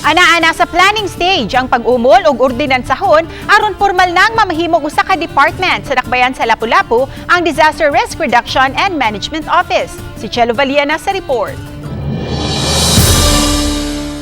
Ana-ana sa planning stage ang pag-umol og ordinansahon aron formal nang mamahimog usa ka department sa dakbayan sa Lapu-Lapu ang Disaster Risk Reduction and Management Office. Si Chelo Valiana sa report.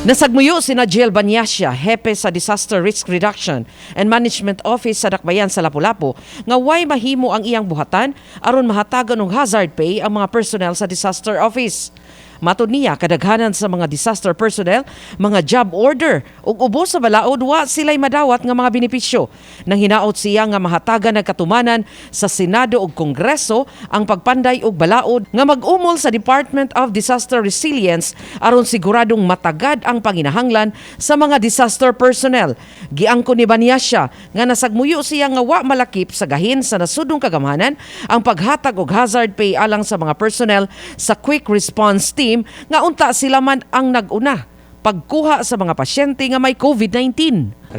Nasagmuyo sina Jill Banyasya, hepe sa Disaster Risk Reduction and Management Office sa dakbayan sa Lapu-Lapu, nga way mahimo ang iyang buhatan aron mahatagan og hazard pay ang mga personnel sa Disaster Office. Matud niya, kadaghanan sa mga disaster personnel, mga job order ug ubos sa balaod wa sila'y madawat nga mga benepisyo. Nang hinaot siya nga mahatagan ng katumanan sa Senado ug Kongreso ang pagpanday og balaod nga mag-umol sa Department of Disaster Resilience aron siguradong matagad ang panginahanglan sa mga disaster personnel. Giangko ni Banyasya nga nasagmuyo siya nga wa malakip sa gahin sa nasudong kagamhanan ang paghatag og hazard pay alang sa mga personnel sa Quick Response Team nga unta sila man ang nag-una pagkuha sa mga pasyente nga may COVID-19.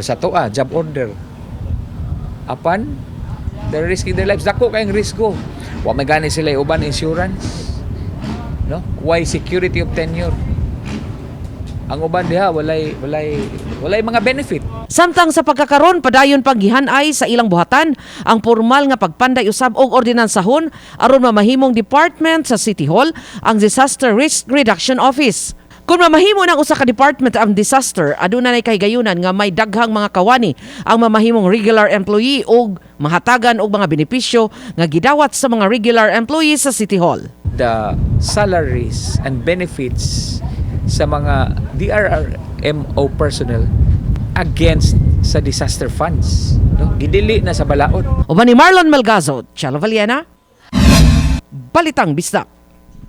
Sa toa, job order. Apan, they're risking their lives. Dako kayong risko. Wa may gani sila uban insurance. No? Why security of tenure? Ang uban diha walay mga benefit. Samtang sa pagkakaron padayon paggihanay sa ilang buhatan ang formal nga pagpanday usab og ordinansahon aron mamahimong department sa City Hall ang Disaster Risk Reduction Office. Kung mamahimo ng usa ka department ang disaster, aduna nay kahigayunan nga may daghang mga kawani ang mamahimong regular employee og mahatagan og mga benepisyo nga gidawat sa mga regular employees sa City Hall. The salaries and benefits sa mga DRRMO personnel against sa disaster funds. No? Gidili na sa balaod. Uban ni Marlon Malgazo, Chelo Valiana, Balitang Bisdak.